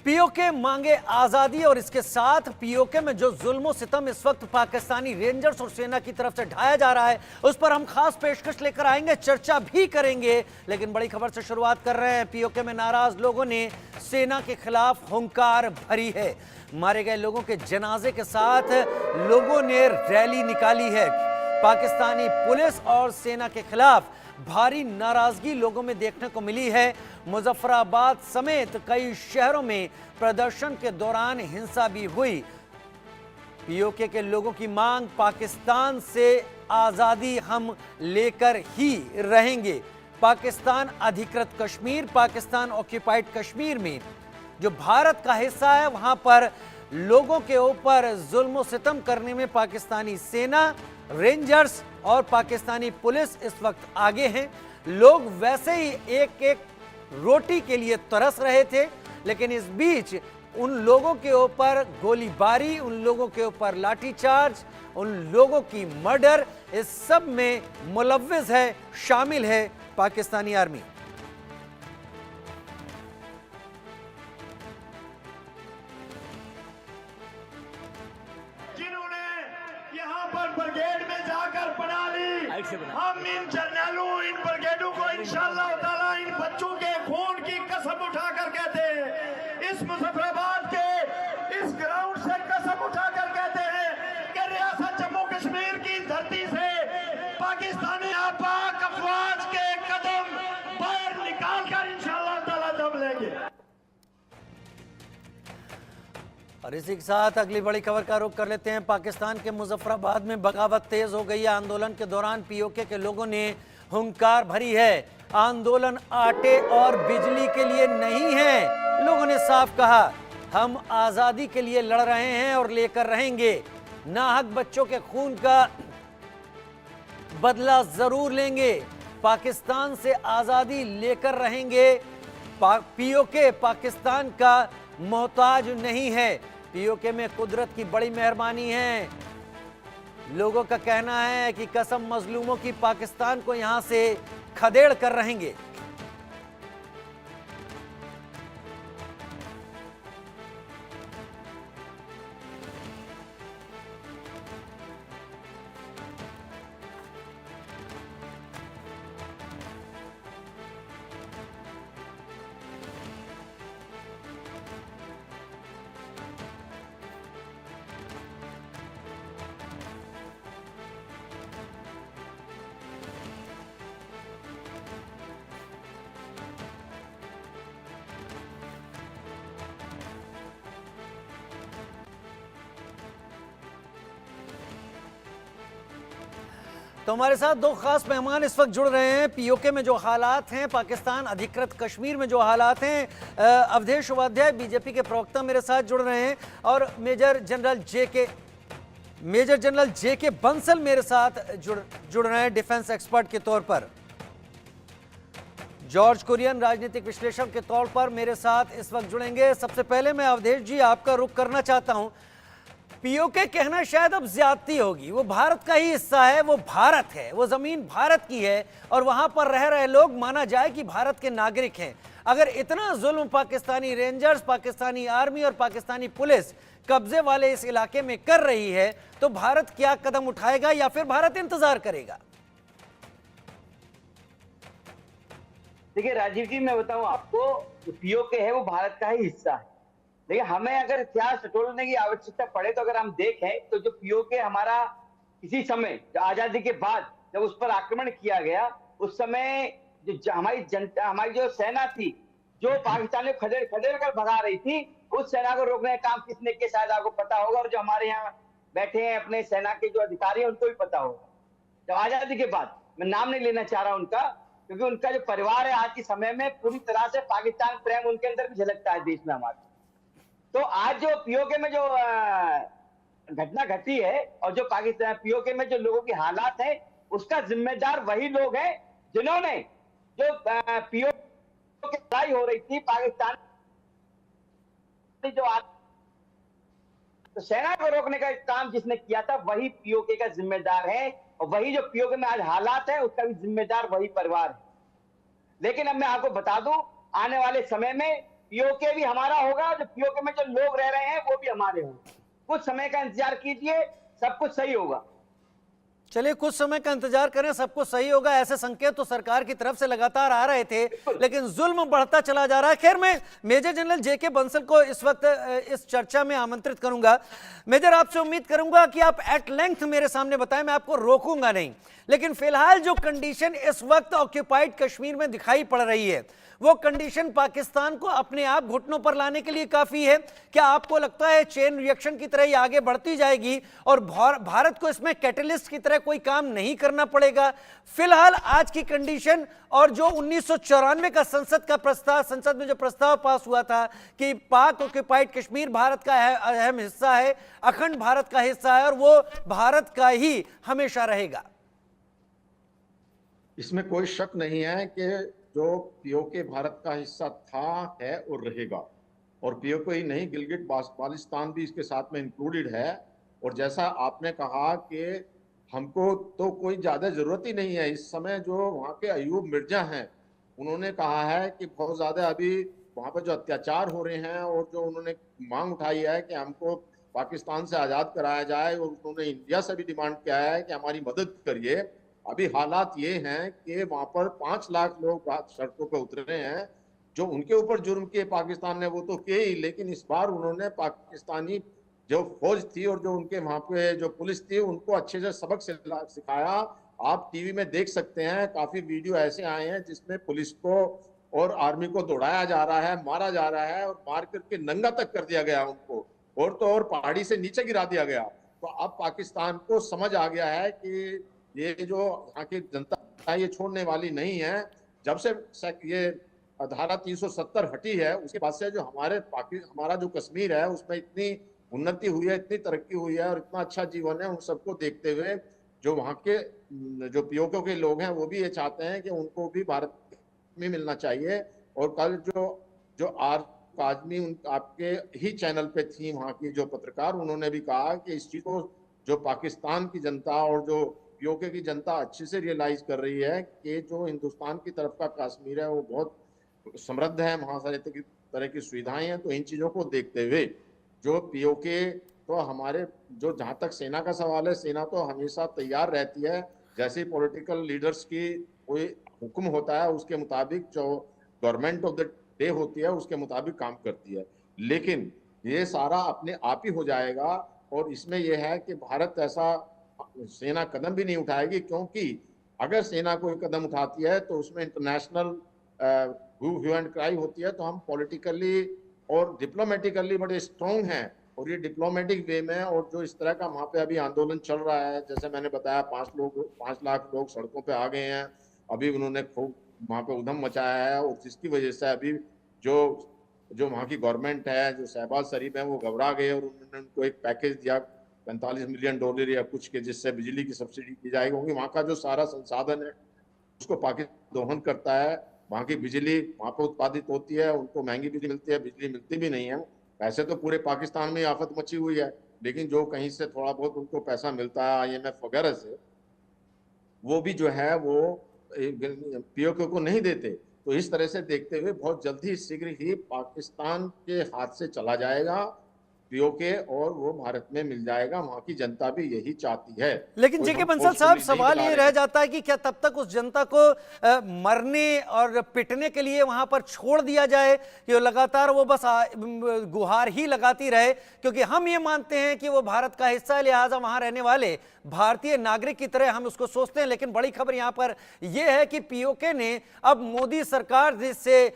PoK मांगे आजादी और इसके साथ पीओके में जो जुल्म सितम इस वक्त पाकिस्तानी रेंजर्स और सेना की तरफ से ढाया जा रहा है, उस पर हम खास पेशकश लेकर आएंगे, चर्चा भी करेंगे। लेकिन बड़ी खबर से शुरुआत कर रहे हैं। पीओके में नाराज लोगों ने सेना के खिलाफ हुंकार भरी है। मारे गए लोगों के जनाजे के साथ लोगों ने रैली निकाली है। पाकिस्तानी पुलिस और सेना के खिलाफ भारी नाराजगी लोगों में देखने को मिली है। मुजफ्फराबाद समेत कई शहरों में प्रदर्शन के दौरान हिंसा भी हुई। पीओके के लोगों की मांग, पाकिस्तान से आजादी हम लेकर ही रहेंगे। पाकिस्तान अधिकृत कश्मीर, पाकिस्तान ऑक्यूपाइड कश्मीर में जो भारत का हिस्सा है, वहां पर लोगों के ऊपर जुल्म सितम करने में पाकिस्तानी सेना, रेंजर्स और पाकिस्तानी पुलिस इस वक्त आगे हैं। लोग वैसे ही एक एक रोटी के लिए तरस रहे थे, लेकिन इस बीच उन लोगों के ऊपर गोलीबारी, उन लोगों के ऊपर लाठीचार्ज, उन लोगों की मर्डर, इस सब में मुलव्विस है, शामिल है पाकिस्तानी आर्मी। ब्रिगेड में जाकर बना ली, हम इन जर्नलों, इन ब्रिगेडों को इंशाअल्लाह ताला इन बच्चों के खून की कसम उठाकर कहते हैं, इस मुजफ्फराबाद के इस ग्राउंड से कसम उठाकर कहते हैं कि रियासत जम्मू कश्मीर की धरती से पाकिस्तानी नापाक अफवाज के कदम बाहर निकालकर इंशाअल्लाह ताला दम लेंगे। और इसी के साथ अगली बड़ी खबर का रुख कर लेते हैं। पाकिस्तान के मुजफ्फराबाद में बगावत तेज हो गई है। आंदोलन के दौरान पीओके के लोगों ने हुंकार भरी है। आंदोलन आटे और बिजली के लिए नहीं है। लोगों ने साफ कहा, हम आजादी के लिए लड़ रहे हैं और लेकर रहेंगे। नाहक बच्चों के खून का बदला जरूर लेंगे। पाकिस्तान से आजादी लेकर रहेंगे। पीओके पाकिस्तान का मोहताज नहीं है। पीओके में कुदरत की बड़ी मेहरबानी है। लोगों का कहना है कि कसम मजलूमों की, पाकिस्तान को यहां से खदेड़ कर रहेंगे। तो हमारे साथ दो खास मेहमान इस वक्त जुड़ रहे हैं। पीओके में जो हालात हैं, पाकिस्तान अधिकृत कश्मीर में जो हालात हैं, अवधेश उपाध्याय बीजेपी के प्रवक्ता मेरे साथ जुड़ रहे हैं और मेजर जनरल जे के बंसल मेरे साथ जुड़ रहे हैं डिफेंस एक्सपर्ट के तौर पर। जॉर्ज कुरियन राजनीतिक विश्लेषक के तौर पर मेरे साथ इस वक्त जुड़ेंगे। सबसे पहले मैं अवधेश जी आपका रुख करना चाहता हूं। पीओके कहना शायद अब ज्यादती होगी, वो भारत का ही हिस्सा है, वो भारत है, वो जमीन भारत की है और वहां पर रह रहे लोग माना जाए कि भारत के नागरिक हैं। अगर इतना जुल्म पाकिस्तानी रेंजर्स, पाकिस्तानी आर्मी और पाकिस्तानी पुलिस कब्जे वाले इस इलाके में कर रही है, तो भारत क्या कदम उठाएगा या फिर भारत इंतजार करेगा? देखिए राजीव जी, मैं बताऊं आपको, पीओके है वो भारत का ही हिस्सा है। देखिए, हमें अगर इतिहास टटोलने की आवश्यकता पड़े तो अगर हम देखें तो जो पीओके हमारा किसी समय आजादी के बाद जब उस पर आक्रमण किया गया, उस समय जो हमारी जनता, हमारी जो सेना थी, जो पाकिस्तान को खदेड़ खदेड़ कर भगा रही थी, उस सेना को रोकने का काम किसने किया शायद आपको पता होगा, और जो हमारे यहाँ बैठे हैं अपने सेना के जो अधिकारी हैं उनको भी पता होगा। जब आजादी के बाद, मैं नाम नहीं लेना चाह रहा उनका, क्योंकि उनका जो परिवार है आज के समय में पूरी तरह से पाकिस्तान प्रेम उनके अंदर भी झलकता है देश में हमारे। तो आज जो पीओके में जो घटना घटी है और जो पाकिस्तान पीओके में जो लोगों की हालात है, उसका जिम्मेदार वही लोग हैं जिन्होंने जो पीओके लड़ाई हो रही थी पाकिस्तान जो तो सेना को रोकने का काम जिसने किया था वही पीओके का जिम्मेदार है, और वही जो पीओके में आज हालात है उसका भी जिम्मेदार वही परिवार है। लेकिन अब मैं आपको बता दूं, आने वाले समय में पीओके भी हमारा होगा, जो पीओके में जो लोग रह रहे हैं वो भी हमारे होंगे। कुछ समय का इंतजार कीजिए, सब कुछ सही होगा। चलिए कुछ समय का इंतजार करें, सब कुछ सही होगा, ऐसे संकेत तो सरकार की तरफ से लगातार आ रहे थे, लेकिन जुल्म बढ़ता चला जा रहा है। खैर, मैं मेजर जनरल जेके बंसल को इस वक्त इस चर्चा में आमंत्रित करूंगा। मेजर, आपसे उम्मीद करूंगा कि आप एट लेंथ मेरे सामने बताएं, मैं आपको रोकूंगा नहीं, लेकिन फिलहाल जो कंडीशन इस वक्त ऑक्यूपाइड कश्मीर में दिखाई पड़ रही है, वो कंडीशन पाकिस्तान को अपने आप घुटनों पर लाने के लिए काफी है। क्या आपको लगता है चेन रिएक्शन की तरह ये आगे बढ़ती जाएगी और भारत को इसमें कैटलिस्ट की तरह कोई काम नहीं करना पड़ेगा? फिलहाल आज की कंडीशन और जो 1994 का संसद में जो प्रस्ताव पास हुआ था कि पाक ऑक्यूपाइड कश्मीर भारत का अहम हिस्सा है, अखंड भारत का हिस्सा है और वो भारत का ही हमेशा रहेगा। इसमें कोई शक नहीं है कि जो पीओके भारत का हिस्सा था, है और रहेगा। और पीओके ही नहीं, गिलगिट बाल्टिस्तान भी इसके साथ में इंक्लूडेड है। और जैसा आपने कहा कि हमको तो कोई ज़्यादा ज़रूरत ही नहीं है। इस समय जो वहाँ के अयूब मिर्जा हैं, उन्होंने कहा है कि बहुत ज़्यादा अभी वहाँ पर जो अत्याचार हो रहे हैं और जो उन्होंने मांग उठाई है कि हमको पाकिस्तान से आज़ाद कराया जाए, और उन्होंने इंडिया से भी डिमांड किया है कि हमारी मदद करिए। अभी हालात ये हैं कि वहां पर 5 लाख लोग सड़कों पर उतरे हैं। जो उनके ऊपर जुर्म किए पाकिस्तान ने वो तो किए ही, लेकिन इस बार उन्होंने पाकिस्तानी जो फौज थी और जो उनके वहां पे जो पुलिस थी उनको अच्छे से सबक सिखाया। आप टीवी में देख सकते हैं, काफी वीडियो ऐसे आए हैं जिसमें पुलिस को और आर्मी को दौड़ाया जा रहा है, मारा जा रहा है, और मार करके नंगा तक कर दिया गया उनको, और तो और पहाड़ी से नीचे गिरा दिया गया। तो अब पाकिस्तान को समझ आ गया है कि ये जो यहाँ की जनता ये छोड़ने वाली नहीं है। जब से ये धारा 370 हटी है, उसके बाद से जो हमारा जो कश्मीर है उसमें इतनी उन्नति हुई है, इतनी तरक्की हुई है और इतना अच्छा जीवन है। उन सबको देखते हुए जो वहाँ के जो पीओके के लोग हैं वो भी ये चाहते हैं कि उनको भी भारत में मिलना चाहिए। और कल जो आजमी आपके ही चैनल पे थी वहाँ की जो पत्रकार, उन्होंने भी कहा कि इस चीज को जो पाकिस्तान की जनता और जो पीओके की जनता अच्छे से रियलाइज कर रही है कि जो हिंदुस्तान की तरफ का कश्मीर है वो बहुत समृद्ध है, वहाँ सारे तरह की सुविधाएं हैं। तो इन चीज़ों को देखते हुए जो पीओके, तो हमारे जो जहाँ तक सेना का सवाल है, सेना तो हमेशा तैयार रहती है। जैसे पॉलिटिकल लीडर्स की कोई हुक्म होता है उसके मुताबिक, जो गवर्नमेंट ऑफ द डे होती है उसके मुताबिक काम करती है। लेकिन ये सारा अपने आप ही हो जाएगा। और इसमें यह है कि भारत ऐसा सेना कदम भी नहीं उठाएगी, क्योंकि अगर सेना कोई कदम उठाती है तो उसमें इंटरनेशनल ह्यू एंड क्राई होती है। तो हम पॉलिटिकली और डिप्लोमेटिकली बड़े स्ट्रॉन्ग हैं, और ये डिप्लोमेटिक वे में। और जो इस तरह का वहाँ पे अभी आंदोलन चल रहा है, जैसे मैंने बताया 5 लाख लोग सड़कों पे आ गए हैं, अभी उन्होंने खूब वहाँ पे उधम मचाया है। और जिसकी वजह से अभी जो वहाँ की गवर्नमेंट है, जो शहबाज शरीफ है, वो घबरा गए और उन्होंने उनको एक पैकेज दिया $45 मिलियन या कुछ के, जिससे बिजली की सब्सिडी की जाएगी। क्योंकि वहाँ का जो सारा संसाधन है उसको पाकिस्तान दोहन करता है। वहाँ की बिजली वहाँ पर उत्पादित होती है, उनको महंगी बिजली मिलती है, बिजली मिलती भी नहीं है। पैसे तो पूरे पाकिस्तान में आफत मची हुई है, लेकिन जो कहीं से थोड़ा बहुत उनको पैसा मिलता है IMF वगैरह से, वो भी जो है वो पीओके को नहीं देते। तो इस तरह से देखते हुए बहुत जल्दी शीघ्र ही पाकिस्तान के हाथ से चला जाएगा पीओके, और वो भारत में मिल जाएगा। वहां की जनता भी यही चाहती है। लेकिन जेके बंसल साहब, सवाल ये रह जाता है कि क्या तब तक उस जनता को मरने और पिटने के लिए वहां पर छोड़ दिया जाए कि लगातार वो बस गुहार ही लगाती रहे? क्योंकि हम ये मानते हैं कि वो भारत का हिस्सा है, लिहाजा वहां रहने वाले भारतीय नागरिक की तरह हम उसको सोचते हैं। लेकिन बड़ी खबर यहां पर यह है कि पीओके ने अब मोदी सरकार से